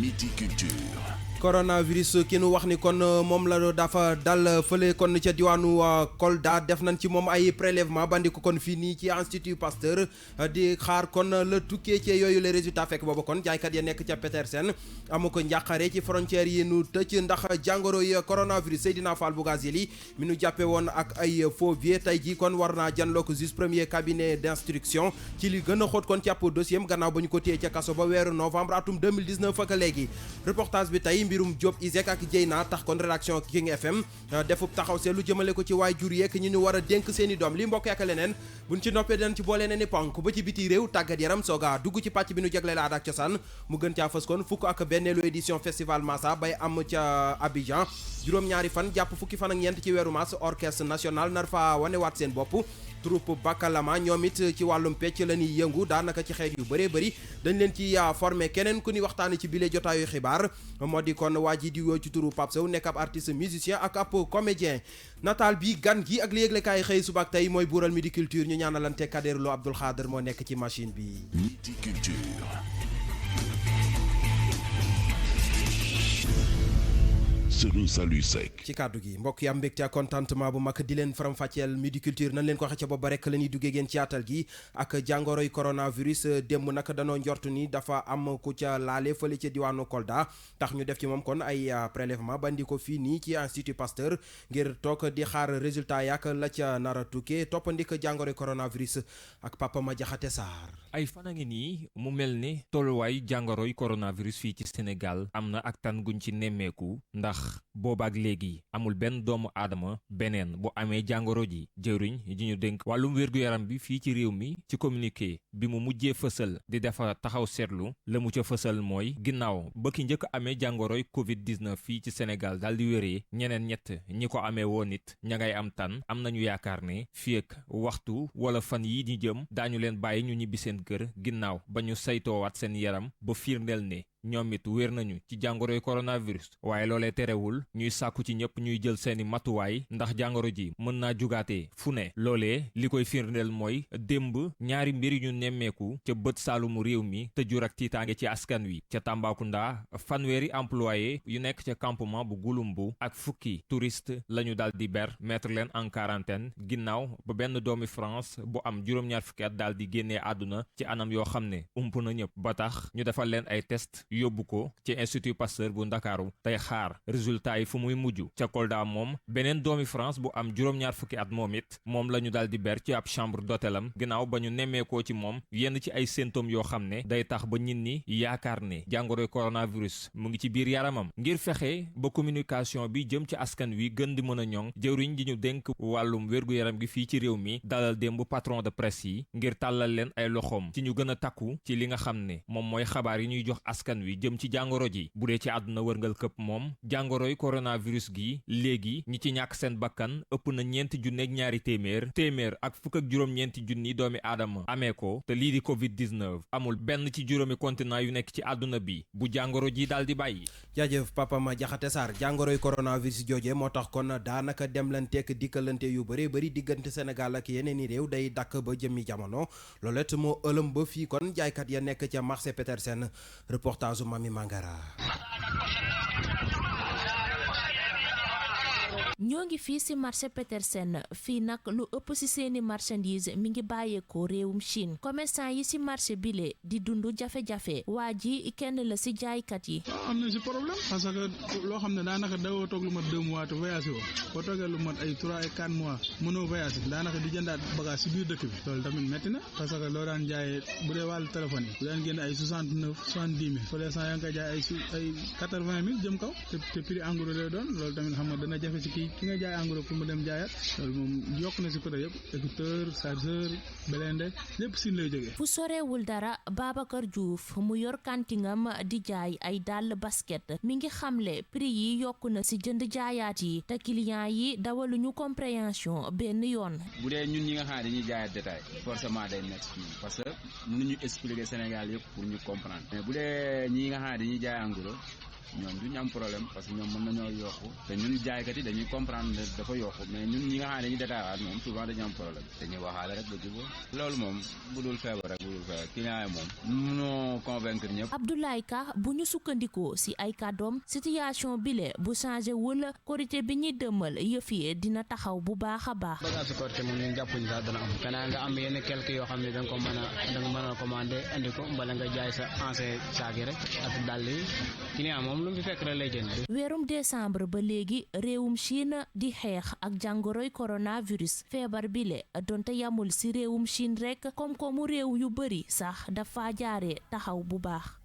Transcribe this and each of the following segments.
Midi Culture. coronavirus ki nu wax ni kon moom la dafa dal fële kon ca diwaanu Kolda def nañ ci moom ay prélèvement bandi ko kon fii nii ci Institut Pasteur di xaar kon la tukkee ci yooyu les résultats fekk booba kon jaaykat ya nekk ca Petersen amu ko njàqare ci frontière yi nu tëj ndax jàngoro yi coronavirus Seydina Fall Bougazeli mi nu jàppe woon ak ay faux billets tey ji kon war naa janloo ko juge premier cabinet d'instruction ci li gën a xóot kon ci ab dossier am gannaaw ba ñu ko téye ca kaso ba weeru novembre atum 2019 ak léegi reportage bi tey mbirum Diop Isaac ak Dieyna tax kon rédaction King FM defub taxaw seetlu jëmale ko ci waajur yeek ñi ñu war a dénk seeni doom li mbokk ak leneen buñ ci noppee dañ ci boole ne ni ponk ba ci biti réew tàggat yaram sooga dugg ci pàcc bi nu jagleel aada ak cosaan mu gën caa fës kon fukk ak benneelu édition festival Massa bay am ca Abidjan juróom-ñaari fan jàpp fukki fan ak ñeent ci weeru mars orchestre national nar fa wanewaat seen bopp troupe Bakalama ñoom it ci wàllum pecc la ñuy yëngu daanaka ci xeet yu bëree bëri dañ leen ci formé keneen ku ni waxtaane ci bile jotaayu xibaar moo di kon waa ji di woo ci turu Pape Sow nekk ab artiste musicien ak ab comédien nataal bi gan gi ak li yëglekaay xëy suba ak tey mooy buural Midi Culture ñu ñaanalante Kader Lo Abdoul Khader moo nekk ci machine bi. Midi Culture. Serigne Saliou Seck ci kàddu gi mbokk yi am mbégte ak contentement bu mag di leen faram-fàcceel Midi Culture nañ leen ko waxee ca booba rek la ñuy duggee ngeen ci yaatal gi ak jàngoroy coronavirus démb nag danoo njortu ni dafa am ku ca laale fële ca diwaanu Kolda tax ñu def ci moom kon ay prélèvement bandi ko fii nii ci Institut Pasteur ngir toog di xaar résultat yaak la ca nar a tukkee toppandik jàngoroy coronavirus ak Papa Madiakhate Sarr. ay fan a ngi nii mu mel ni tolluwaay jàngoroy coronavirus fii ci Sénégal am na ak tan guñ ci nemmeeku ndax boobaak léegi amul benn doomu aadama beneen bu amee jàngoro ji jëwriñ ji ñu dénk wàllum wér-gu-yaram bi fii ci réew mi ci communiqué bi mu mujjee fësal di defa taxaw seetlu la mu ca fësal mooy ginnaaw ba ki njëkk amee jàngoroy covid-19 fii ci Sénégal daal di wéree ñeneen ñett ñi ko amee woon it ña ngay am tan am nañu yaakaar ne fii ak waxtu wala fan yii di jëm daañu leen bàyyi ñu ñibbi seen kër ginnaaw ba ñu saytoowaat seen yaram ba firndeel ne ñoom it wér nañu ci jàngoroy coronavirus waaye loolee terewul ñuy sàkku ci ñëpp ñuy jël seeni matuwaay ndax jàngoro ji mën naa jugaatee fu ne loolee li koy firndeel mooy démb ñaari mbir yu ñu nemmeeku ca bët saalumu réew mi te jur ak tiitaange ci askan wi ca Tambacounda fanweeri employé yu nekk ca campement bu Gouloumbou ak fukki touriste lañu daal di ber mettre leen en quarantaine ginnaaw ba benn doomi France bu am juróom-ñaar fukki at daal di génnee àdduna ci anam yoo xam ne ump na ñëpp ba tax ñu defal leen ay test yóbbu ko ci Institut Pasteur bu Ndakaaru tey xaar résultat yi fu muy mujj ca Kolda moom beneen doomi France bu am juróom-ñaar fukki at moom it moom la ñu daal di ber ci ab chambre d'hôtelam ginnaaw ba ñu nemmeekoo ci moom yenn ci ay symptômes yoo xam ne day tax ba nit ñi yaakaar ne jàngoroy coronavirus mu ngi ci biir yaramam ngir fexe ba communication bi jëm ci askan wi gën di mën a ñoŋ jëwriñ ji ñu dénk wàllum wér-gu-yaram gi fii ci réew mi dalal démb patron de presse yi ngir tàllal leen ay loxoom ci ñu gën a takku ci li nga xam ne moom mooy xabaar yi ñuy jox askan wi jëm ci jàngoro ji bu dee ci àdduna wërngal këpp moom jàngoroy coronavirus gi léegi ñi ci ñàkk seen bakkan ëpp na ñaari téeméer ak fukk ak juróom-ñeenti junni doomi aadama amee ko te lii di covid-19 amul benn ci juróomi continent yu nekk ci àdduna bi bu jàngoro ji daal di bàyyi. jaajëf Papa Madiakhate Sarr jàngoroy coronavirus jooje moo tax kon daanaka demlanteek dikkalante yu bëree bëri diggante Sénégal ak yeneen i réew day dakk ba jëmmi jamono loolu it moo ëlëm ba fii kon jaaykat ya nekk ca marché Petersen reportage Mami Mangara. ñoo ngi fii ci marché Petersen fii nag lu ëpp ci seeni marchandise mi ngi bàyyeekoo réewum Chine commerçant yi ci marché bile di dund jafe-jafe waa ji kenn la ci jaaykat yi. am na ci problème parce que loo xam ne daanaka dawoo toog lu mat 2 mois te voyagé woo boo toogee lu mat ay 3 et 4 mois mënoo voyagé daanaka di jëndaat bagage ci biir dëkk bi loolu tamit métti na parce que loo daan jaayee bu dee wàllu téléphone yi bu daan génn ay 69 70 000 pour l'instant yaa ngi koy jaay ay 80 000 jëm kaw te prix en gros lay doon loolu tamit xam nga dana jafe ci ki nga jaay engrais pour mu dem jaayaat loolu moom yokk na ci côté yëpp écouteur chargeur belende lépp Siin lay jógee. fu sorewul dara Babacar Diouf mu yor kantingam di jaay ay dàll basket mi ngi xamle prix yi yokk na ci jënd jaayaat yi te client yi dawaluñu compréhension benn yoon. bu dee ñun ñi nga xam ne dañuy jaayaat détail forcément day métti fii parce que mënuñu expliquer Sénégal yëpp pour ñu comprendre mais bu dee ñi nga xam ne dañuy jaay en gros ñoom duñu am problème parce que ñoom mën nañoo yokku te ñun jaaykat yi dañuy comprendre ne dafa yokku mais ñun ñi nga xam ne dañuy détaillé moom souvent dañu am problème dañuy waxaale rek ba jubóo loolu moom budul feebar rek budul feebar client yi moom mënoo convaincre ñëpp. Abdoulaye Ka bu ñu sukkandikoo ci ay kàddoom situation bile bu changé wul korité bi ñuy dëmmal yëf yi dina taxaw bu baax a baax. bagage korité moom ñun jàppuñ sax dana am xanaa nga am yenn quelques yoo xam ne da nga mën a commandé andi ko mbala nga jaay sa ancien saag yi rek ak dàll yi client moom lu mu fi fekk rek lay jënd. weerum décembre ba léegi réewum Chine di xeex ak jàngoroy coronavirus feebar bile donte yamul ci réewum Chine rek koom-koomu réew yu bari sax dafa jaaree taxaw bu baax.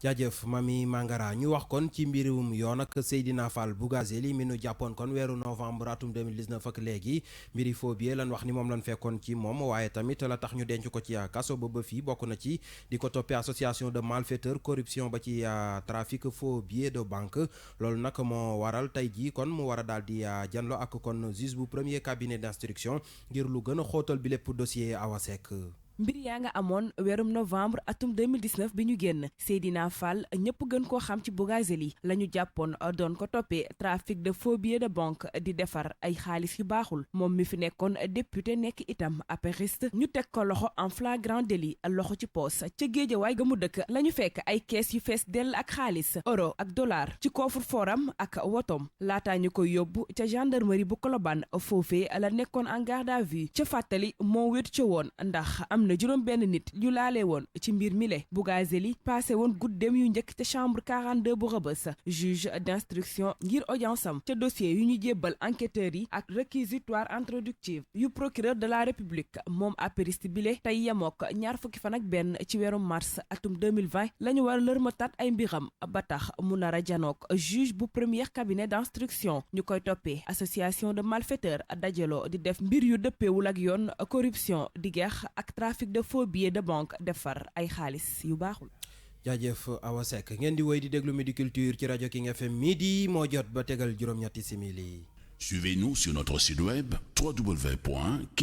jaajëf Mami Mangara ñu wax kon ci mbirum yoon ak Seydina Fall Bougazelli mi nu jàppoon kon weeru novembre atum 2019 ak léegi mbiri faux billets lan wax ni moom lan fekkoon ci moom waaye tamit la tax ñu denc ko ci kaso ba fii bokk na ci di ko toppee association de malfaiteurs corruption ba ci trafic faux billets de banque loolu nag moo waral tey jii kon mu war a daal di janlo ak kon juge bu premier cabinet d'instruction ngir lu gën a xóotal bi lépp dossier Awa Seck. mbir yaa nga amoon weerum novembre atum 2019 bi ñu génn Seydina Fall ñëpp gën koo xam ci Bougazelli la ñu jàppoon doon ko toppee trafic de faux billets de banque di defar ay xaalis yu baaxul moom mi fi nekkoon député nekk itam apériste ñu teg ko loxo en flagrant délit loxo ci poos ca Géejawaay ga mu dëkk la ñu fekk ay kees yu fees dell ak xaalis euro ak dollar ci coffre forum ak wotom laataa ñu koy yóbbu ca gendarmerie bu Colobane foofee la nekkoon en garde à vue ca fàttali moo wéet ca woon ndax am na juróom benn nit yu laale woon ci mbir mi le Bougazelli passé woon guddeem yu njëkk ca chambre 42 bu Rebeuss juge d'instruction ngir audience am ca dossier yu ñu jébbal enquêteurs yi ak réquisitoire introductif yu procureur de la république moom apériste bile tey yemook ñaar fukki fan ak benn ci weeru mars atum 2020 la ñu war a lërmataat ay mbiram ba tax mu nar a janook juge bu premier cabinet d'instruction ñu koy toppee association de malfaiteurs dajaloo di def mbir yu dëppeewul ak yoon corruption di geex ak trafic de faux billets de banque defar ay xaalis yu baaxul. jaajëf Awa Seck ngeen di woy di déglu Midi Culture ci rajo King FM midi moo jot ba tegal juróom-ñetti simili. Suivez-nous sur notre site web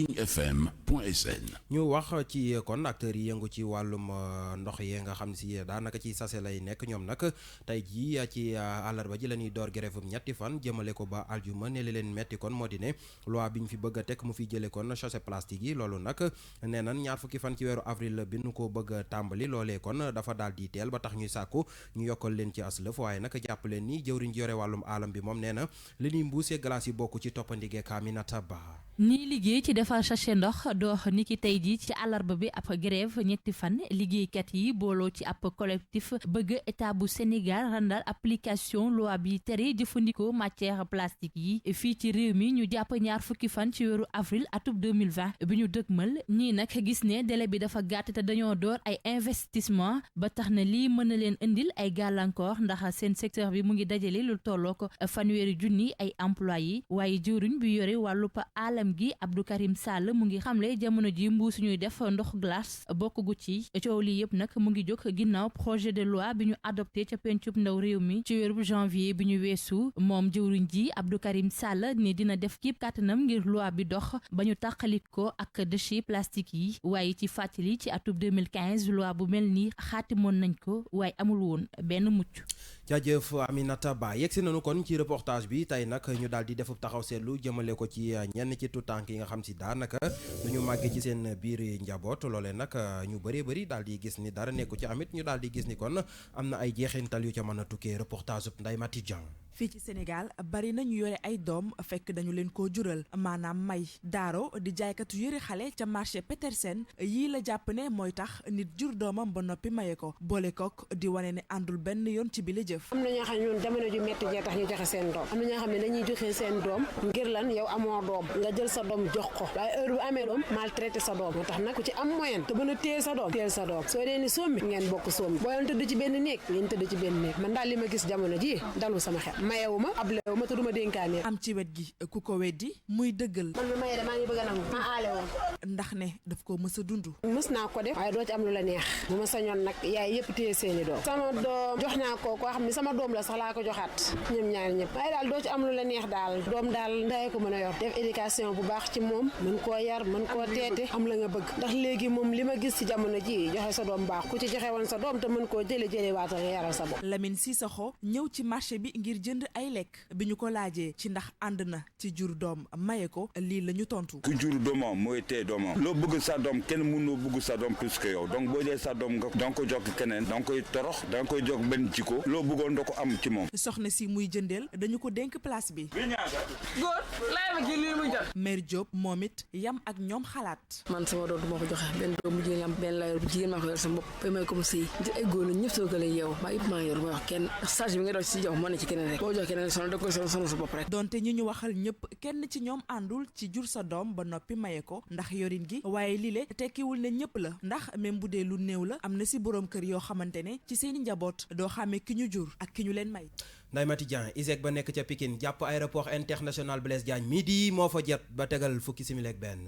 www.kingfm.sn. ñu wax ci kon acteurs yi yëngu ci wàllum ndox yi nga xam si daanaka ci sase lay nekk ñoom nag tey jii ci àllarba ji la ñuy door grève ñetti fan jëmale ko ba aljuma ne leen metti kon moo di ne loi bi ñu fi bëgg a teg mu fi jëlee kon sachet plastique yi loolu nag nee nan ñaar fukki fan ci weeru avril bi nu ko bëgg a tàmbali loolee kon dafa daal di teel ba tax ñuy sàkku ñu yokkal leen ci aslëf waaye nag jàpp leen ni jëwriñ ji yore wàllum aalam bi moom nee na li ñuy mbuusee glace yi bokk ci toppandige Aminata Ba. ñiy liggéey ci defar sachet ndox doox ni ki tey ji ci àllarba bi ab grève ñetti fan liggéeykat yi booloo ci ab collectif bëgg état bu Sénégal randal application loi bi tere jëfandikoo matière plastique yi fii ci réew mi ñu jàpp ñaar fukki fan ci weeru avril atub 2020 bi ñu dëgmal ñii nag gis ne délai bi dafa gàtt te dañoo door ay investissement ba tax na lii mën na leen indil ay gàllankoor ndax seen secteur bi mu ngi dajale lu tolloo ko fanweeri junni ay employés waaye jëwriñ bi yore wàllu alam gi Abdou Karim Sall mu ngi xamle jamono ji mbuus ñuy def ndox glace bokk gu ci coow li yëpp nag mu ngi jóg ginnaaw projet de loi bi ñu adopté ca pencub ndaw réew mi ci weeru janvier bi ñu weesu moom jëwriñ ji Abdou Karim Sall ni dina def képp kàttanam ngir loi bi dox ba ñu tàqalit ko ak déchets plastiques yi waaye ci fàttali ci atub 2015 loi bu mel ni xaatimoon nañ ko waaye amul woon benn mucc. jaajëf Aminata Ba yegsi nañu kon ci reportage bi tey nag ñu daal di def taxaw seetlu jëmale ko ci ñenn ci tuutànk yi nga xam si daanaka duñu màggee ci seen biir njaboot loolee nag ñu bëri daal di gis ni dara nekku ci amit ñu daal di gis ni kon am na ay jeexintal yu ca mën a tukkee reportage Ndeye Mati Dieng. fii ci Sénégal bari na ñu yore ay doom fekk dañu leen koo jural maanaam may daaro di jaaykatu yëre xale ca marché Petersen yii la jàpp ne mooy tax nit jur doomam ba noppi maye ko boole kook di wane ne àndul benn yoon ci bile jëf. am na ñoo xam ne ñun jamono ju metti jee tax ñu joxe seen doom am na ñoo xam ne dañuy joxe seen doom ngir lan yow amoo doom nga jël sa doom jox ko waaye heure bu amee doom maltraité sa doom moo tax nag ku ci am moyen te mën a téye sa doom téel sa doom soo dee ni sombi ngeen bokk sombi boo leen tëdd ci benn néeg ngeen tëdd ci benn néeg man daal li ma gis jamono ji dalu sama xel mayewuma ablewuma te duma dénkaane am ci wet gi ku ko weddi muy dëggal man mi maye de maa ngi bëgg a nangu ma aale woon ndax ne daf ko mës a dund mës naa ko def waaye doo ci am lu la neex bu ma sañoon nag yaay yëpp téye seeni doom sama doom jox naa ko koo xam ne sama doom la sax laa ko joxaat ñoom ñaar ñëpp waaye daal doo ci am lu la neex daal doom daal ndey ko mën a yor def éducation bu baax ci moom mën koo yar mën koo teete am la nga bëgg ndax léegi moom li ma gis ci jamono ji joxe sa doom baax ku ci joxe woon sa doom te mën koo jële waata nga yaral sa bopp. Lamine Cissokho ñëw ci marché bi ngir jënd ay lekk bi ñu ko laajee ci ndax ànd na ci jur doom maye ko lii la ñu tontu. ku jur doomam mooy tee doomam loo bëgg sa doom kenn mënoo bëgg sa doom plus que yow donc boo dee sa doom nga danga ko jox keneen danga koy torox danga koy jox benn jikko loo bëggoon doo ko am ci moom. soxna si muy jëndeel dañu ko dénk place bi. góor laay ma kii lii muy jar. Mère Diop moom it yam ak ñoom xalaat. man sama doom du ma ko joxe benn doom bu jigéen am benn layor bu jigéen maa ko yor sama bopp ba may ko mu sëy di ay góor ñëpp soo gëlee yeew maa yëpp maa yor ma wax kenn ndax charge bi nga doon si jox moo ne ci keneen rek boo jox keneen sonal da koy sonal sa bopp rek. donte ñi ñu waxal ñëpp kenn ci ñoom àndul ci jur sa doom ba noppi maye ko ndax yorin gi waaye lile tekkiwul ne ñëpp la ndax même bu dee lu néew la am na si borom kër yoo xamante ne ci seeni njaboot doo xàmmee ki ñu jur ak ki ñu leen may. Ndeye Mati Dieng ISEG ba nekk ca Pikine jàpp aéroport international Blaise Diagne midi moo fa jot ba tegal fukki simili ak benn.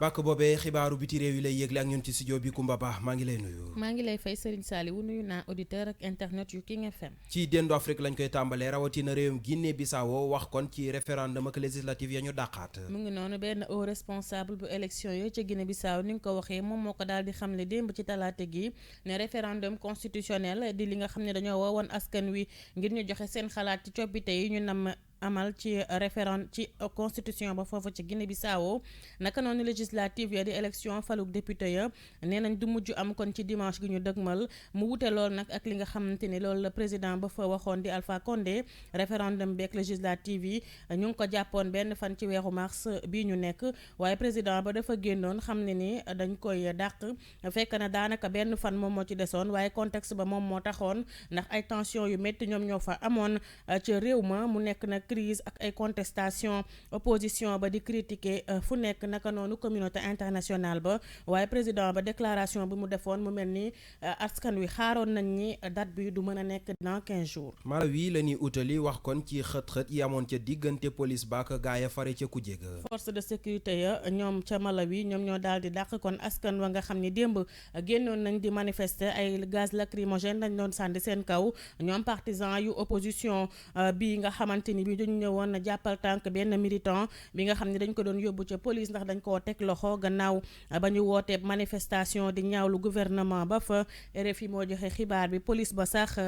bàkk boobee xibaaru biti réew yi lay yëgle ak ñun ci studio bi Kumba Ba maa ngi lay nuyu. maa ngi lay fay Serigne Saliou nuyu naa auditeur ak internet yu King FM. ci déndu Afrique lañ koy tàmbalee rawatina réewum Guinée Bissau wax kon ci référendum ak législative ya ñu dàqaat. mu ngi noonu benn haut responsable bu élection yooyu ca Guinée Bissau ni nga ko waxee moom moo ko daal di xamle démb ci talaata gi ne référendum constitutionnel di li nga xam ne dañoo woowoon askan wi ngir ñu joxe seen xalaat ci coppite yi ñu nam amal ci référendum ci constitution ba foofu ci Guinée Bissau naka noonu législative ya di élection faluk député ya nee nañ du mujj am kon ci dimanche gi ñu dëgmal mu wute lool nag ak li nga xamante ni loolu la président ba fa waxoon di Alpha Condé référendum beeg législative yi ñu ngi ko jàppoon benn fan ci weeru mars bii ñu nekk waaye président ba dafa génnoon xam ne ni dañ koy dàq fekk na daanaka benn fan moom moo ci desoon waaye contexte ba moom moo taxoon ndax ay tension yu métti ñoom ñoo fa amoon ci réew ma mu nekk nag crise ak ay contestation opposition ba di critiquer fu nekk naka noonu communauté internationale ba waaye président ba déclaration bi mu defoon mu mel ni askan wi xaaroon nañ ni date bi du mën a nekk dans 15 jours. Malawi la ñuy utali wax kon ci xët-xët yi amoon ca diggante police ba ak gaaya fare ca kujje ga. force de sécurité ya ñoom ca Malawi ñoom ñoo daal di dàq kon askan wa nga xam ni démb génnoon nañ di manifester ay gaz lacrymogène lañ doon sànni seen kaw ñoom partisan yu opposition bi nga xamante ni bi dañu ñëwoon jàppal tànk benn militant bi nga xam ne dañ ko doon yóbbu ca police ndax dañ koo teg loxo gannaaw ba ñu wootee manifestation di ñaawlu gouvernement ba fa RFI moo joxe xibaar bi police ba sax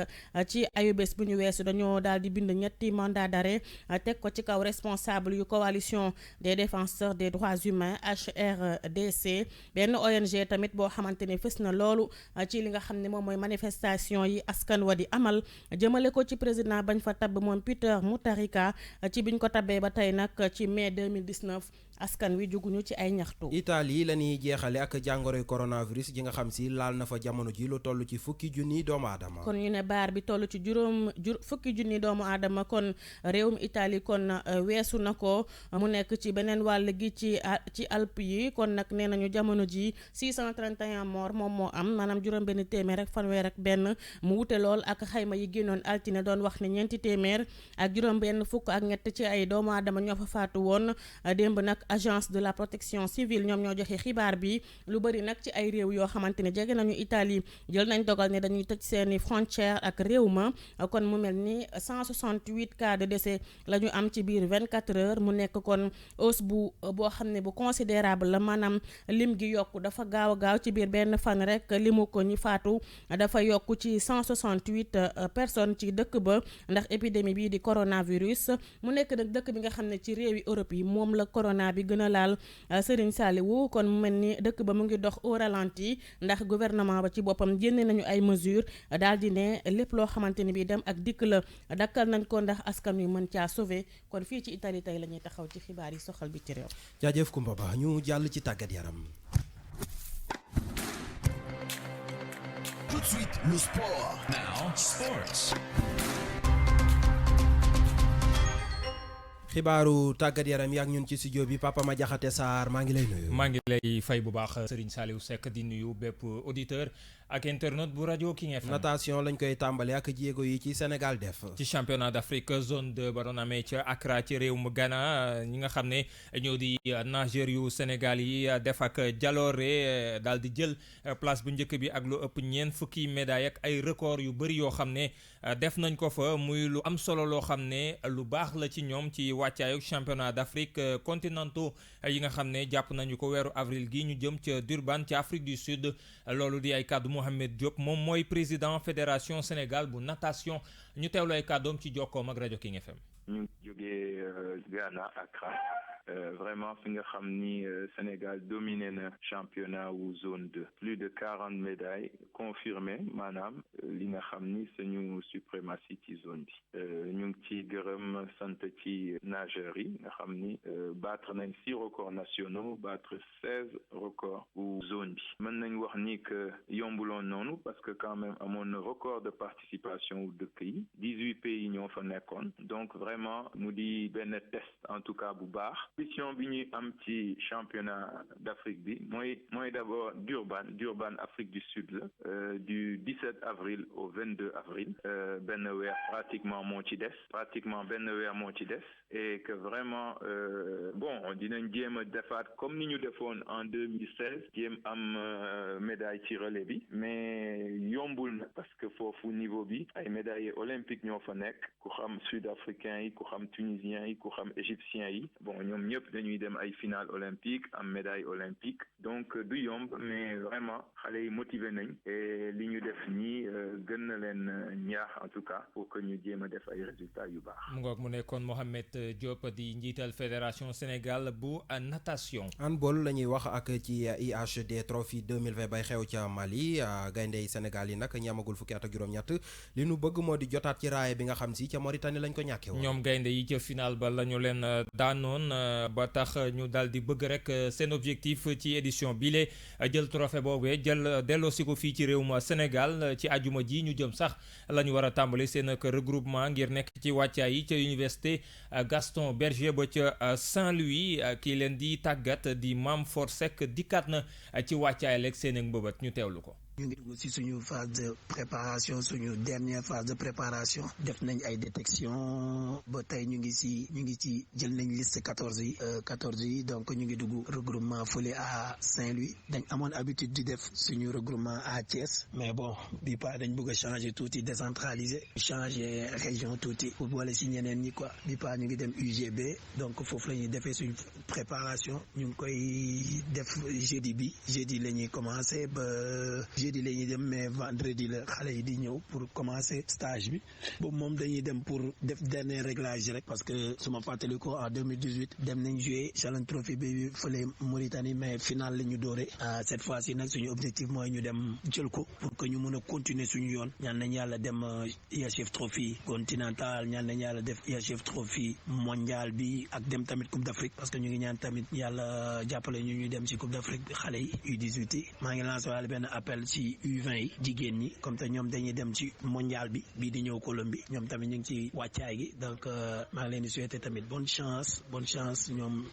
ci ayubés bu ñu weesu dañoo daal di bind ñetti mandat d'arrêt teg ko ci kaw responsable yu coalition des défenseurs des droits humains HRDC benn ONG tamit boo xamante ne fës na loolu ci li nga xam ne moom mooy manifestation yi askan wa di amal jëmale ko ci président bañ fa tabb moom Peter Mutharika ci biñ ko tabee ba tey nag ci mai 2019 askan wi juguñu ci ay ñaxtu. Italie la ñuy jeexale ak jàngoroy coronavirus ji nga xam si laal na fa jamono ji lu toll ci fukki junni doomu aadama. kon ñu ne baar bi toll ci fukki junni doomu aadama kon réewum Italie kon weesu na ko mu nekk ci beneen wàll gi ci Alpes yi kon nag nee nañu jamono ji 631 morts moom moo am maanaam juróom benn téeméer ak fanweer ak benn mu wute lool ak xayma yi génnoon altine doon wax ne ñeenti téeméer ak juróom benn fukk ak ñett ci ay doomu aadama ñoo fa faatu woon démb nag agence de la protection civile ñoom ñoo joxe xibaar bi lu bëri nag ci ay réew yoo xamante ne jege nañu Italie jël nañ dogal ne dañuy tëj seeni frontière ak réew ma kon mu mel ni 168 cas de décès la ñu am ci biir 24 heures mu nekk kon hausse boo xam ne bu considérable la maanaam lim gi yokku dafa gaaw a gaaw ci biir benn fan rek limu ko ñi faatu dafa yokku ci 168 personnes ci dëkk ba ndax épidémie bii di coronavirus mu nekk nag dëkk bi nga xam ne ci réewi Europe yi moom la corona bi gën a laal Serigne Saliou kon mu mel ni dëkk ba mu ngi dox au ralenti ndax gouvernement ba ci boppam génne nañu ay mesures daal di ne lépp loo xamante ni bi dem ak dikk la dakkal nañ ko ndax askan wi mën caa sauver kon fii ci Italie tey la ñuy taxaw ci xibaar yi soxal bi ci réew. jaajëf Kumba Ba ñu jàll ci tàggat yaram. Tout de suite, le sport. Now, sports. xibaaru tàggat yaram yak ñun ci studio bi Papa Madiakhate Sarr maa ngi lay nuyu. maa ngi lay fay bu baax Serigne Saliou Seck di nuyu bépp auditeur ak internaute bu rajo King FM. natation lañ koy tàmbali ak jéego yi ci Sénégal def. ci championnat d'Afrique zone 2 ba doon amee ca Accra ci réewum Ghana ñi nga xam ne ñoo di nageur yu Sénégal yi def ak jaloore daal di jël place bu njëkk bi ak lu ëpp ñeent fukki médaille ak ay record yu bëri yoo xam ne def nañ ko fa muy lu am solo loo xam ne lu baax la ci ñoom ci wàccaayu championnat d'Afrique continentaux yi nga xam ne jàpp nañu ko weeru avril gi ñu jëm ca Durban ci Afrique du Sud loolu di ay kàddu Mohamed Diop moom mooy président fédération Sénégal bu natation ñu teewlu ay kàddoom ci jokkoom ak rajo King FM. ñu jógee Ghana Accra vraiment fi nga xam ni Sénégal dominé na championnat wu zone 2 plus de 40 médailles confirmées maanaam li nga xam ni suñu suprématie ci zone bi ñu ngi ci gërëm sant ci nageurs yi nga xam ni battre nañ 6 records nationaux battre 16 records wu zone bi mën nañ wax ni que yombuloon noonu parce que quand même amoon na record de participation wu dëkk yi 18 pays ñoo fa nekkoon donc vraiment mu di benn test en tout cas bu baax mission bi ñuy am ci championnat d'Afrique bi mooy d'abord Durban Afrique du Sud la du 17 avril au 22 avril benn weer pratiquement benn weer moo ci des et que vraiment bon dinañ jéem a defaat comme ni ñu defoon en 2016 jéem am médaille ci relais bi mais yombul na parce que foofu niveau bi ay médaillés olympiques ñoo fa nekk ku xam sud-africain yi ku xam tunisien yi ku xam égyptien yi bon ñoom ñëpp dañuy dem ay finale olympique am médaille olympique donc du yomb mais vraiment xale yi motivé nañ et li ñu def nii gën na leen ñaax en tout cas pour que ñu jéem a def ay résultats yu baax. mu ngoog mu nekkoon Mohamed Diop di njiital fédération Sénégal bu natation. handball la ñuy wax ak ci IHD Trophy 2020 bay xew ca Mali gayndey Sénégal yi nag ñamagul fukki at ak juróom-ñett li nu bëgg moo di jotaat ci raaya bi nga xam si ca Mauritanie lañ ko ñàkkee woon. ñoom gaynde yi ca final ba la ñu leen daanoon ba tax ñu daal di bëgg rek seen objectif ci édition bile jël trophée boobee jël delloosi ko fii ci réewum Sénégal ci ajuma ji ñu jëm sax la ñu war a tàmbali seen ak regroupement ngir nekk ci wàccaay yi ca université Gaston Berger ba ca Saint-Louis kii leen di tàggat di Mame For Seck dikkaat na ci wàccaay leeg seen ak mbëbët ñu teewlu ko. ñu ngi dugg ci suñu phase de préparation suñu dernière phase de préparation def nañ ay détection ba tey ñu ngi ci jël nañ liste 14 yi donc ñu ngi dugg regroupement fële à Saint-Louis dañ amoon habitude di def suñu regroupement à Thiès mais bon bi pas dañ bëgg a changer tuuti décentraliser changer région tuuti pour boole ci ñeneen ñi quoi bi pas ñu ngi dem UGB donc foofu la ñuy defee suñu préparation ñu ngi koy def jeudi la ñuy commencer ba jeudi la ñuy dem mais vendredi la xale yi di ñëw pour commencer stage bi boobu moom dañuy dem pour def dernier réglage rek parce que su ma fàttali ko en 2018 dem nañ jouer Challenge Trophy bi fële Mauritanie mais final la ñu doore cette fois ci nag suñu objectif mooy ñu dem jël ko pour que ñu mën a continuer suñu yoon ñaan nañ yàlla dem IHF Trophy continental ñaan nañ yàlla def IHF Trophy mondial bi ak dem tamit Coupe d'Afrique parce que ñu ngi ñaan tamit yàlla jàppale ñu dem ci Coupe d'Afrique bi xale yi U18 yi maa ngi lancé wàlle benn appel ci U20 yi jigéen ñi comme te ñoom dañuy dem ci mondial bi bii di ñëw Colombie ñoom tamit ñu ngi ci wàccaay gi donc maa ngi leen di souhaiter tamit bonne chance ñoom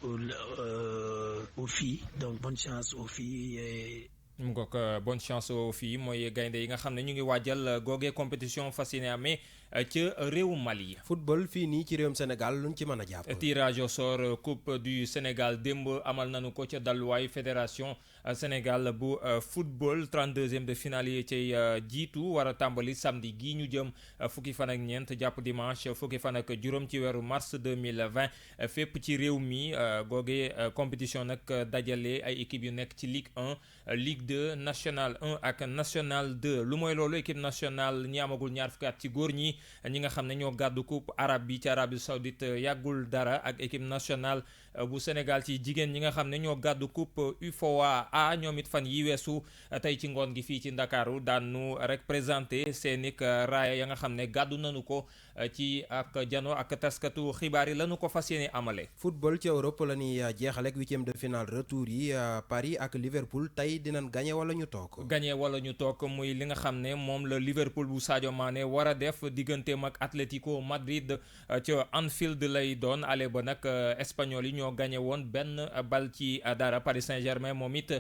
aux filles donc bonne chance aux filles mu ngoog bonne chance aux filles mooy gaynde yi nga xam ne ñu ngi waajal googee compétition fas yéene amee ca réewu Mali. football fii nii ci réewum Sénégal luñ ci mën a jàpp. tirage au sort coupe du Sénégal démb amal nañu ko ca dalluwaay fédération Sénégal bu football 32e de finale yi cay jiitu war a tàmbali samedi gii ñu jëm fukki fan ak ñeent jàpp dimanche fukki fan ak juróom ci weeru mars 2020 fépp ci réew mi googee compétition nag dajale ay équipe yu nekk ci Ligue 1 Ligue 2 National 1 ak National 2 lu mooy loolu équipe nationale ñi amagul ñaar fukki at ci góor ñi nga xam ne ñoo gàddu coupe arabe bi ci Arabie Saoudite yàggul dara ak équipe nationale bu Sénégal ci jigéen ñi nga xam ne ñoo gàddu coupe UFOA A ñoom it fan yi weesu tey ci ngoon gi fii ci Ndakaaru daanu rek présenté seenik raaya ya nga xam ne gàddu nañu ko ci ak jano ak taskatu xibaar yi lañu ko fas yéene amale. football ci Europe la ñuy jeexaleeg huitième de finale retour yi Paris ak Liverpool tey dinañ gagné wala ñu toog. gagné wala ñu toog muy li nga xam ne moom la Liverpool bu Sadio Mané war a def digganteem ak Atlético Madrid ca Anfield lay doon ale ba nag espagnol yi ñoo gagné woon benn bal ci dara Paris Saint-Germain moom it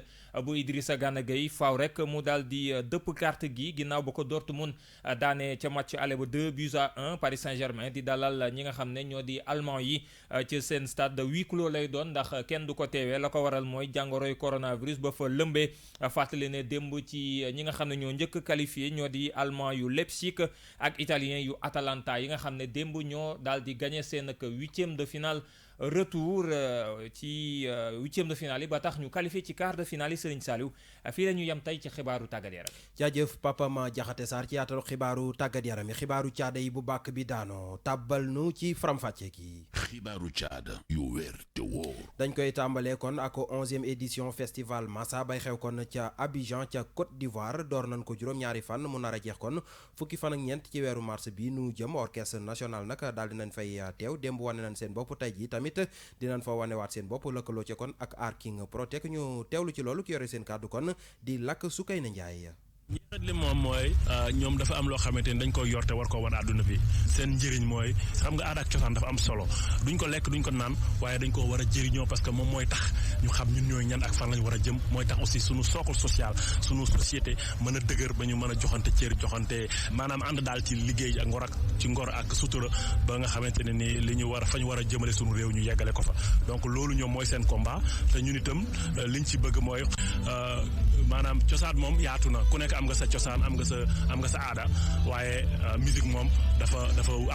bu Idrissa Gana Gueye faaw rek mu daal di dëpp carte gi ginnaaw ba ko Dortmund daane ca match ale ba 2-1 Paris Saint-Germain di dalal ñi nga xam ne ñoo di allemand yi ci seen stade de huis clos lay doon ndax kenn du ko teewee la ko waral mooy jàngoroy coronavirus ba fa lëmbee fàttali ne démb ci ñi nga xam ne ñoo njëkk qualifié ñoo di allemand yu Leipzig ak italien yu Atalanta yi nga xam ne démb ñoo daal di gagné seen ak huitième de finale retour ci huitième de finale yi ba tax ñu qualifié ci quart de finale yi Serigne Saliou fii la ñu yem tey ci xibaaru tàggat yaram. jaajëf Papa Ma Jaxate Sarr ci yaatalu xibaaru tàggat yaram yi xibaaru caada yi bu bàkk bi daanoo tàbbal nu ci faram-fàcce gi. xibaaru caada yu wér te wóor. dañ koy tàmbalee kon ak 11e édition festival Massa bay xew kon ca Abidjan ca Côte d'Ivoire door nañ ko juróom-ñaari fan mu nar a jeex kon fukki fan ak ñeent ci weeru mars bi nu jëm orchestre national nag daal dinañ fay teew démb wane nañ seen bopp tey ji tamit dinañ fa wanewaat seen bopp lëkkaloo ci kon ak Art King Protect ñu teewlu ci loolu ki yore seen kàddu kon di Lakk Sukayna Njaay. njëriñ li moom mooy ñoom dafa am loo xamante ni dañ koy yor te war koo wan àdduna bi seen njëriñ mooy xam nga aada ak cosaan dafa am solo duñ ko lekk duñ ko naan waaye dañ ko war a jëriñoo parce que moom mooy tax ñu xam ñun ñooy ñan ak fan lañ war a jëm mooy tax aussi suñu socle social suñu société mën a dëgër ba ñu mën a joxante cër joxante maanaam ànd daal ci liggéey ak ngor ak ci ngor ak sutura ba nga xamante ne ni li ñu war fa ñu war a jëmale suñu réew ñu yeggale ko fa donc loolu ñoom mooy seen combat te ñun itam liñ ci bëgg mooy maanaam cosaan moom yaatu na ku nekk am nga sa cosaan am nga sa aada waaye musique moom dafa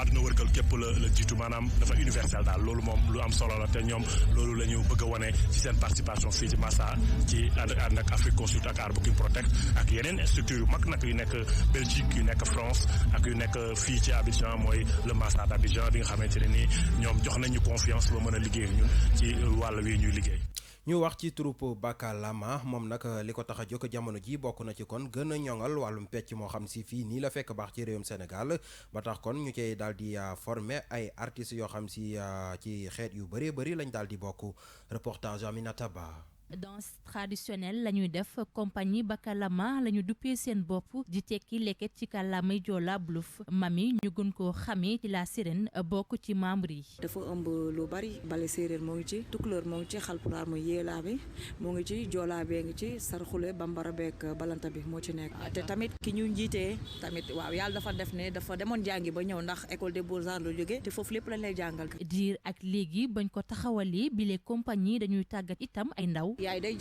àdduna wërgal képp la jiitu maanaam dafa universel daal loolu moom lu am solo la te ñoom loolu la ñu bëgg a wane ci seen participation fii ci Massa ci ànd ak Afrique Consult ak Art Booking Protect ak yeneen structure yu mag nag yu nekk Belgique yu nekk France ak yu nekk fii ci Abidjan mooy le Massa d'Abidjan bi nga xamante ne ni ñoom jox nañu confiance ba mën a liggéey ñun ci wàll wi ñuy liggéey. ñu wax ci troupe Bakalama moom nag li ko tax a jóg jamono ji bokk na ci kon gën a ñoŋal wàllum pecc moo xam si fii nii la fekk baax ci réewum Sénégal ba tax kon ñu cay daal di former ay artistes yoo xam si ci xeet yu bëree bëri lañ daal di bokk reportage Aminata Ba. danse traditionnelle la ñuy def compagnie Bakalama la ñu duppee seen bopp di tekki leket ci kàllaamay joola Bluff mami ñu gën koo xamee ci la sirène bokk ci membre yi. dafa ëmb lu bari bale séeréer moo ngi ci tukulóor moo ngi ci xalpulaar mooy yéelaa bi moo ngi ci joolaa bee ngi ci sarxule bambara beek balanta bi moo ci nekk te tamit ki ñu njiitee tamit waaw yàlla dafa def ne dafa demoon jàngi ba ñëw ndax école des beaux-arts la jógee te foofu lépp lañ lay jàngal. diir ak léegi bañ ko taxawalee bile compagnie dañuy tàggat itam ay ndaw. yaay day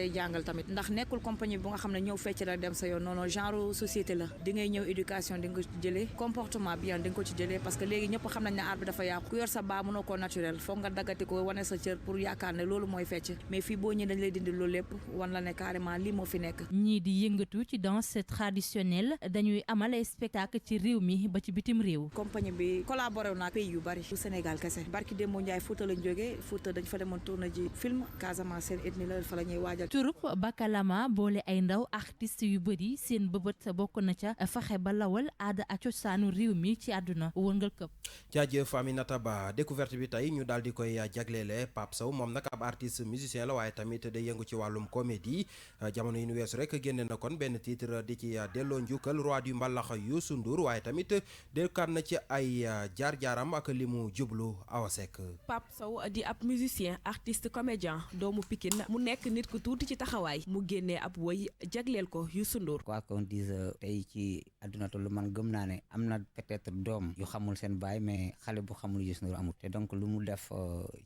jàngal tamit ndax nekkul compagnie bu nga xam ne ñëw fecc la dem sa yoon noonu genre société la di ngay ñëw éducation di nga ko ci jëlee comportement bien di nga ko ci jëlee parce que léegi ñëpp xam nañ ne art bi dafa yàqu ku yor sa baa mënoo koo naturel foog nga daggati ko wane sa cër pour yaakaar ne loolu mooy fecc mais fii boo ñëwee dañ lay dindi loolu lépp wan la ne carrément lii moo fi nekk. ñii di yëngatu ci danse traditionnelle dañuy amal ay spectacle ci réew mi ba ci bitim réew. compagnie bi collaboré na pays yu bari bu Sénégal kese barki Demba Ndiaye Fouta lañ jógee Fouta dañ fa demoon tourné ji film Casamance seen ethnie la fa la ñuy waajal. troupe Bakalama boole ay ndaw artistes yu bëri seen bëbët bokk na ca fexe ba lawal aada ak cosaanu réew mi ci àdduna wërngal këpp. jaajëf Aminata Ba découverte bi tey ñu daal di koy jagleele Pape Sow moom nag ab artiste musicien la waaye tamit day yëngu ci wàllum comédie jamono yi nu weesu rek génne na kon benn titre di ci delloo njukkal roi du mbalax Youssou Ndour waaye tamit dellukaat na ci ay jaar-jaaram ak li mu jublu Awa Seck. Pape Sow di ab musicien artiste comédien doomu Pikine mu nekk nit ku tuuti ci taxawaay mu génnee ab woy jagleel ko Youssou Ndour. quoi qu'on dise tey ci àdduna tollu man gëm naa ne am na peut-être doom yu xamul seen baay mais xale bu xamul Youssou Ndour amul te donc lu mu def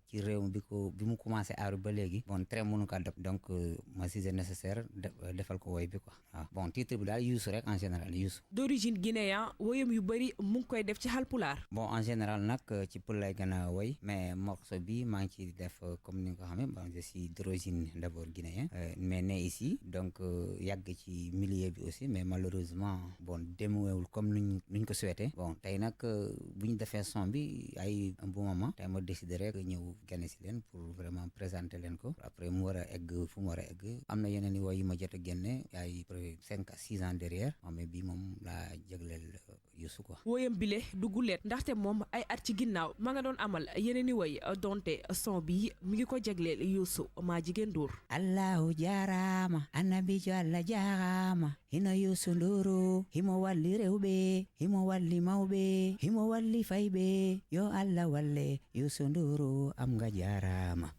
ci réew mi bi mu commencé aaru ba léegi bon très mënu ko def donc ma si c'est nécessaire defal ko woy bi quoi waaw bon titre bi daal Youssou rek en général Youssou. d'origine guinéen woyam yu bëri mu ngi koy def ci Halpulaar. bon en général nag ci pël lay gën a woy mais morceau bi maa ngi ci def comme ni nga ko xamee bon je si d'origine d'abord guinéen mais né ici donc yàgg ci milieu bi aussi mais malheureusement bon demeewul comme nuñ ko souhaité bon tey nag bu ñu defee son bi ay un bon moment tey ma décidé rek ñëw gane si leen pour vraiment présenter leen ko après mu war a egg fu mu war a egg am na yeneen i woy yi ma jot a génne ay 5 à 6 ans derrière mais bii moom laa jagleel Youssou quoi. woyam bile dugguleet ndaxte moom ay at ci ginnaaw ma nga doon amal yeneen i woy donte son bi mi ngi ko jagleel Youssou maa jigéen Ndour. Allahu jaaraama annabi jo Allah jaaraama hino Youssou Ndouro himo walli rewɓe himo walli mawɓe himo walli fayɓe yo Allah walle Youssou Ndouro am nga jaaraama.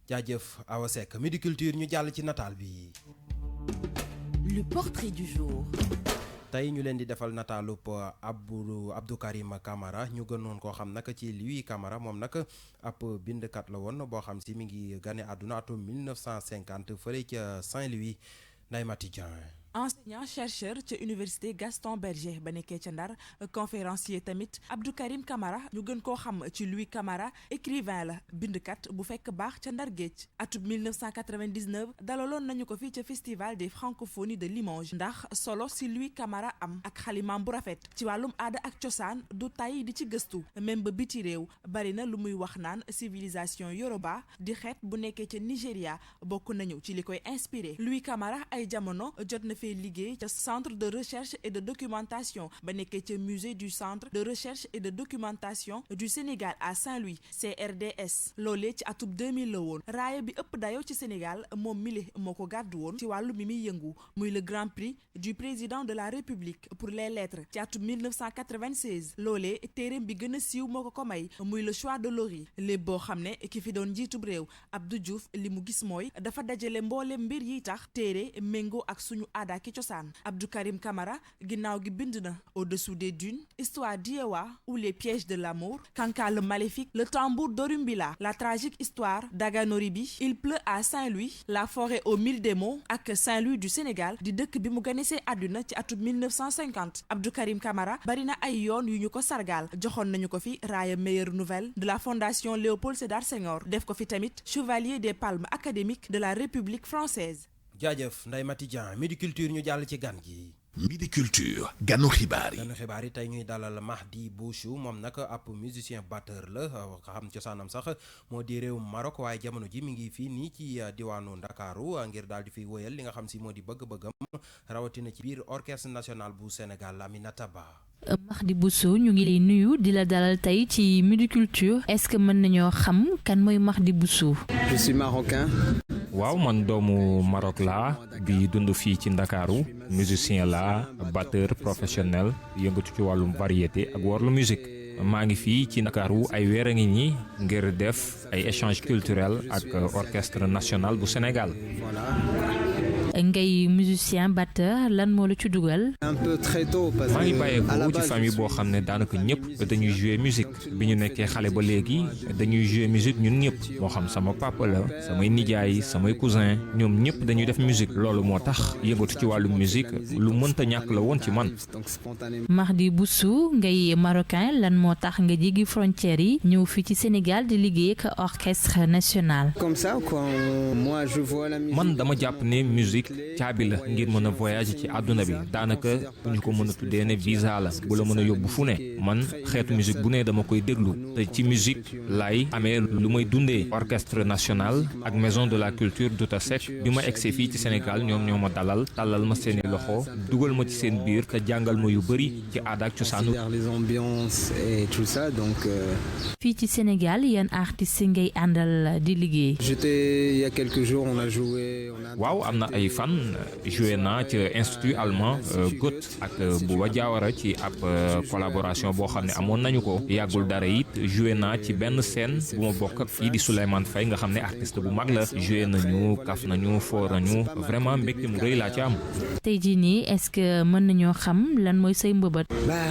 jaajëf Awa Seck Midi Culture ñu jàll ci nataal bi. Le portrait du jour. tey ñu leen di defal nataalub Abdou Karim Camara ñu gënoon koo xam nag ci Louis Camara moom nag ab bindkat la woon boo xam si mi ngi gane àdduna atum 1950 fële ca Saint-Louis. Ndeye Mati Dieng. enseignant chercheur ca université Gaston Berger ba nekkee ca Ndar conférencier tamit Abdou Karim Camara ñu gën koo xam ci Louis Camara écrivain la bindkat bu fekk baax ca Ndar Géej atub 1999 dalaloon nañu ko fii ca festival des francophonies de Limoges ndax solo si Louis Camara am ak xalimaam bu rafet ci wàllum aada ak cosaan du tay di ci gëstu même ba biti réew bari na lu muy wax naan civilisation Yoruba di xeet bu nekkee ca Nigéria bokk nañu ci li koy inspiré Louis Camara ay jamono jot na liggéey ca centre de recherche et de documentation ba nekkee ca musée du centre de recherche et de documentation du Sénégal à Saint-Louis CRDS loolee ci atub 2000 la woon raaya bi ëpp dayoo ci Sénégal moom mile moo ko gàddu woon ci wàllu mi muy yëngu muy le grand prix du président de la République pour les lettres ci atub 1996 loolee téereem bi gën a siiw moo ko may muy le choix de Lori lépp boo xam ne ki fi doon njiitub réew Abdou Diouf li mu gis mooy dafa dajale mboole mbir yi tax téere méngoo ak suñu aada ki cosaan Abdou Karim Camara ginnaaw gi bind na Au-dessous des dunes, Histoire d'Iewa ou les pièges de l'amour, Kanka le maléfique, Le tambour d'Orumbila, La tragique histoire d'Aganoribi, Il pleut à Saint-Louis, La forêt aux 1000 démons ak Saint-Louis du Sénégal di dëkk bi mu ganisee àdduna ci atub 1950 Abdou Karim Camara bari na ay yoon yu ñu ko sargaal joxoon nañu ko fi raaya meilleure nouvelle de la fondation Léopold Sédar Senghor def ko fi tamit chevalier des palmes académiques de la République française. jaajëf Ndeye Mati Dieng Midi Culture ñu jàll ci gan gi. Midi Culture ganu xibaar yi. ganu xibaar yi tey ñuy dalal Mahdi Bouchou moom nag ab musicien batteur la xam cosaanam sax moo di réew Maroc waaye jamono ji mi ngi fii nii ci diwaanu Ndakaaru ngir daal di fi wéyal li nga xam si moo di bëgg-bëggam rawatina ci biir orchestre national bu Sénégal Aminata Ba. Mahdi Bouchou ñu ngi lay nuyu di la dalal tey ci Midi Culture est-ce que mën nañoo xam kan mooy Mahdi Bouchou. Je suis marocain. waaw man doomu Maroc laa bi dund fii ci Ndakaaru musicien la batteur professionnel yëngatu ci wàllum variété ak wàllu musique maa ngi fii ci Ndakaaru ay weer a ngi ñi ngir def ay échange culturel ak orchestre national bu Sénégal. ngay musicien batteur lan moo la ci dugal. un peu très tôt parce que maa ngi bàyyeekoo ci famille boo xam ne daanaka ñëpp dañuy jouer musique bi ñu nekkee xale ba léegi dañuy jouer musique ñun ñëpp moo xam sama papa la samay nijaay samay cousin ñoom ñëpp dañuy def musique loolu moo tax yëngatu ci wàllu musique lu mënta ñàkk la woon ci man. Mahdi Bouchou ngay marocain lan moo tax nga jéggi frontières yi ñëw fii ci Sénégal di liggéey ak orchestre national. comme ça quoi moi je vois la musique. man dama jàpp ne musique caabi la ngir mën a voyager ci àdduna bi daanaka bu ñu ko mën a tuddee ne visa la bu la mën a yóbbu fu ne man xeetu musique bu ne dama koy déglu te ci musique laay amee lu may dundee. orchestre national ak maison de la culture Douta Seck bi ma egsee fii ci Sénégal ñoom ñoo ma dalal tàllal ma seeni loxo dugal ma ci seen biir te jàngal ma yu bëri ci aada ak cosaanu. les ambiances et tout ça donc. fii ci Sénégal yan artistes ngay àndal di liggéey. j'étais il y a quelques jours on a joué. waaw am na ay fan joué naa ci institut allemand Goethe ak Bouba Diawara ci ab collaboration boo xam ne amoon nañu ko yàggul dara it joué naa ci benn scène bu ma bokk ak kii di Souleymane Faye nga xam ne artiste bu mag la joué nañu kaf nañu foo nañu vraiment mbégte mu rëy laa ci am. tey jii nii est-ce que mën nañoo xam lan mooy say mbëbët.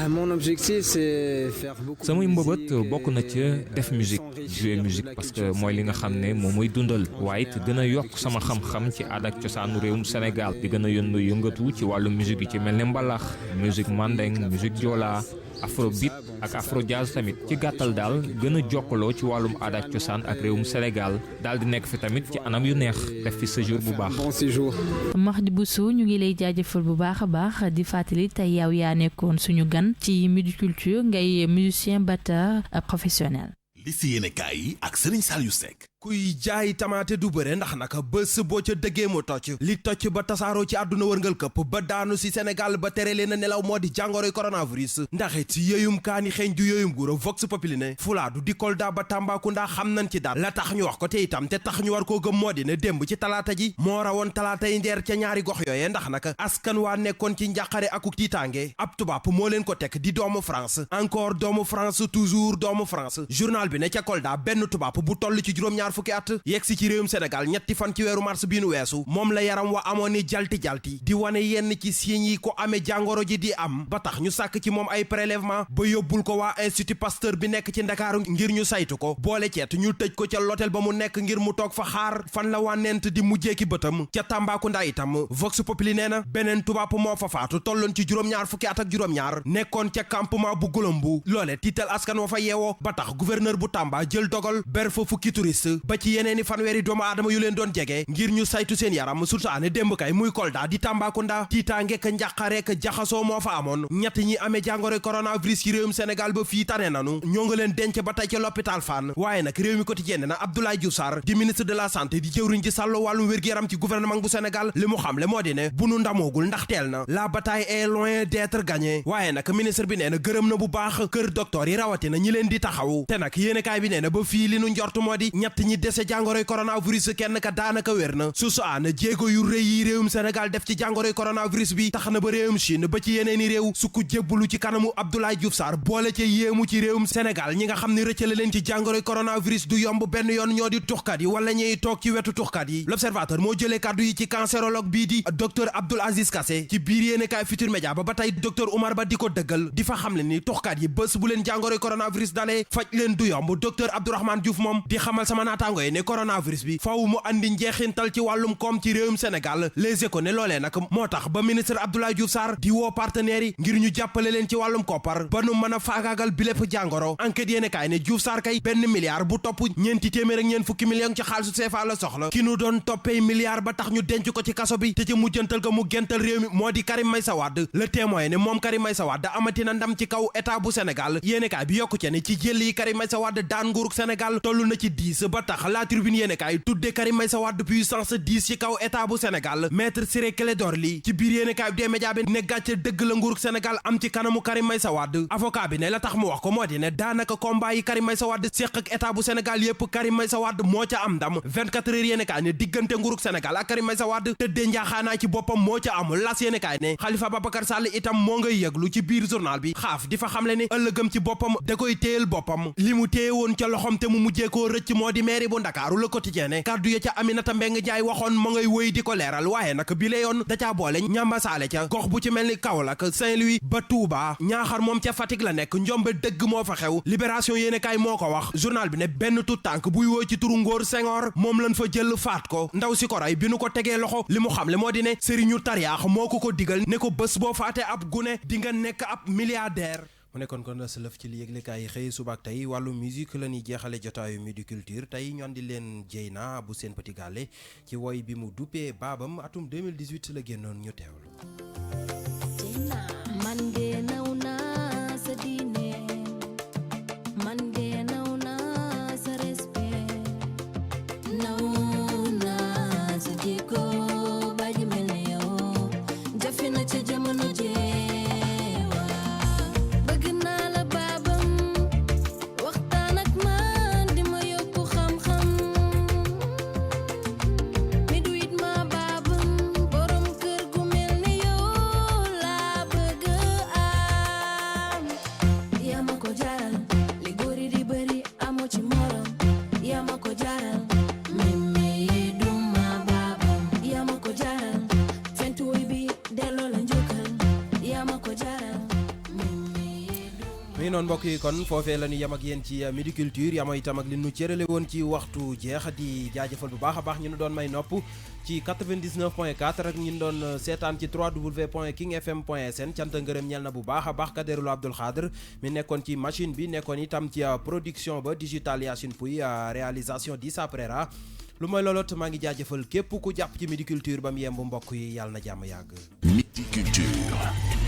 mon objectif c'est faire beaucoup. samay mbëbët bokk na ci def musique jouer musique parce que mooy li nga xam ne moom mooy dundal waaye it gën a yokk sama xam-xam ci aada ak cosaanu réewum Sénégal di gën a yëngatu ci wàllu musique yi ci mel ne mbalax musique mandeng musique joola afrobeat ak afrojazz tamit ci gàttal daal gën a jokkaloo ci wàllum aada ak cosaan ak réewum Sénégal daal di nekk fi tamit ci anam yu neex def fi séjour bu baax. Bon séjour. Mahdi Boussou ñu ngi lay jaajëfal bu baax a baax di fàttali tey yow yaa nekkoon suñu gan ci Midi Culture ngay musicien batteur professionnel. li si yéene kaay yi ak Serigne Saliou Seck. kuy jaay tamaate du bëre ndax naka bés boo ca dëggee mu tocc li tocc ba tasaaroo ci àdduna wërngal këpp ba daanu si Sénégal ba tere leen a nelaw moo di jàngoroy coronavirus ndax it yéyum kaani xeeñ du yéyum guro Vox Populi ne Fulaadu di Kolda ba Tambacounda xam nañ ci daal la tax ñu wax ko te itam te tax ñu war koo gëm moo di ne démb ci talaata ji moo rawoon talaata yi ndeer ca ñaari gox yooyee ndax naka askan waa nekkoon ci njàqare akuk tiitaange ab tubaab moo leen ko teg di doomu France encore doomu France toujours doomu France journal bi ne ca Kolda benn tubaab bu toll ci juróom-ñaar fukki at yegsi ci réewum Sénégal ñetti fan ci weeru mars bi nu weesu moom la yaram wa amoon ni jalti di wane yenn ci signes yi ko amee jàngoro ji di am ba tax ñu sàkk ci moom ay prélèvement ba yóbbul ko waa Institut Pasteur bi nekk ci Ndakaaru ngir ñu saytu ko boole ceet ñu tëj ko ca l'hôtel ba mu nekk ngir mu toog fa xaar fan la wànnent di mujjeeki bëtam ca Tambacounda itam Vox Populi nee na beneen tubaab moo fa faatu tolloon ci juróom-ñaar fukki at ak juróom-ñaar nekkoon ca campement bu Gouloumbou loole tiital askan wa fa yeewoo ba tax gouverneur bu Tamba jël dogal ber fa fukki touriste ba ci yeneeni fanweeri doomu aadama yu leen doon jege ngir ñu saytu seen yaram surtout ane démb kay muy Kolda di Tambacounda tiitaange ka njàqare ka jaxasoo moo fa amoon ñett ñi amee jàngoro coronavirus ci réewum Sénégal ba fii tane nanu ñoo nga leen denc ba tey ca l'hôpital Fann waaye nag réew mi quotidien na Abdoulaye Diouf Sarr di ministre de la santé di jëwriñ ji sàllo wàllum wér-gu-yaram ci gouvernement bu Sénégal li mu xamle moo di ne bu nu ndamoogul ndax teel na la bataille est loin d'être gagnée waaye nag ministre bi nee na gërëm na bu baax kër docteur yi rawatina ñi leen di taxaw te nag yéenekaay bi nee na ba fii li nu njort moo di ñett ñi dese jàngoroy coronavirus kenn ka daanaka wér na su ana jéego yu rëy yi réewum Sénégal def ci jàngoroy coronavirus bi tax na ba réewum Chine ba ci yeneeni réew sukku jébbalu ci kanamu Abdoulaye Diouf Sarr boole ca yéemu ci réewum Sénégal ñi nga xam ne rëccale leen ci jàngoroy coronavirus du yomb benn yoon ñoo di tuxkat yi wala ñuy toog ci wetu tuxkat yi l'observateur moo jëlee kàddu yi ci cancérologue bii di docteur Abdoul Aziz Kassé ci biir yéenekaay Futurs Médias ba tey docteur Oumar Ba di ko dëggal di fa xam le ni tuxkat yi bés bu leen jàngoroy coronavirus dalee faj leen du yomb docteur Abdourahmane Diouf moom di xamal sama naataango yi ne coronavirus bi faaw mu andi njeexintal ci wàllum koom ci réewum Sénégal Les Échos ne loolee nag moo tax ba ministre Abdoulaye Diouf Sarr di woo partenaires yi ngir ñu jàppale leen ci wàllum koppar ba nu mën a faagaagal bi lépp jàngoro enquête yéene kaay ne Diouf Sarr kay benn milliard bu topp ñeenti téeméer ak ñeent fukki millions ci xaalisu CFA la soxla ki nu doon toppee milliard ba tax ñu denc ko ci kaso bi te ci mujjantal ga mu gental réew mi moo di Karim Meïssa Wade Le Témoin ne moom Karim Meïssa Wade amatina ndam ci kaw état bu Sénégal yéene kaay bi yokku ci ne ci jël yi Karim Meïssa Wade daan nguurug Sénégal toll na ci 10 ba tax la tribune yéene kaay tudde Karim Meïssa Wade puissance 10 ci kaw état bu Sénégal maître Ciré Clédor Ly ci biir yéene kaay bi des médias bi ne gàcce dëgg la nguurug Sénégal am ci kanamu Karim Meïssa Wade avocat bi ne la tax mu wax ko moo di ne daanaka combat yi Karim Meïssa Wade séq ak état bu Sénégal yépp Karim Meïssa Wade moo ca am ndam 24 heures yéene kaay ne diggante nguurug Sénégal ak Karim Meïssa Wade tëddee njaaxaanaa ci boppam moo ca amul las yéene kaay ne Khalifa Babacar Sall itam moo ngay yëglu ci biir journal bi xaaf di fa xamle ni ëllëgëm ci boppam da koy téyel boppam li mu téye woon ca loxom te mu mujjee koo rëcc moo di mairie bu Ndakaaru Le Quotidien ne kàddu ya ca Aminata Mbengue Ndiaye waxoon ma ngay wëy di ko leeral waaye nag bi la yoon da caa boole ñambasaale ca gox bu ci mel ni Kaolack Saint-Louis ba Touba Ñaaxar moom ca Fatick la nekk njombe dëgg moo fa xew Libération yéene kaay moo ko wax journal bi ne benn tout tànk buy woo ci turu Ngor Senghor moom lañ fa jël faat ko ndaw si ko ray bi nu ko tegee loxo li mu xamle moo di ne sëriñu tariyaax moo ko digal ne ko bés boo faatee ab gune di nga nekk ab milliardaire mu nekkoon kon sa lëf ci li yëglekaay yi xëy suba ak tey wàllu musique la ñuy jeexale jotaayu Midi Culture tey ñu andi leen Dieyna bu Sen Petit Gallé ci woy bi mu duppee baabam atum 2018 la génnoon ñu teewlu. man de naw naa sa diine man de naw naa sa respect naw naa sa jikko ba ji mel ni yow jafe na ci jamono jeewa bëgg naa la baabam waxtaan ak man di ma yokku xam-xam mi du it ma baabam borom kër gu mel ni yow laa bëgg mi noonu mbokk yi kon foofee la ñu yem ak yéen ci Midi Culture yama itam ak li nu cërale woon ci waxtu jeex di jaajëfal bu baax a baax ñu nu doon may nopp ci 99.4 ak ñu doon seetaan ci www.kingfm.sn cant ngërëm ñel na bu baax a baax Kaderul Abdul Xaadir mi nekkoon ci machine bi nekkoon itam ci production ba digital Yacine Pouy réalisation di Saprera lu mooy looloot maa ngi jaajëfal képp ku jàpp ci Midi Culture ba mu yemb mbokk yi yàlla na jàmm yàgg. Midi Culture.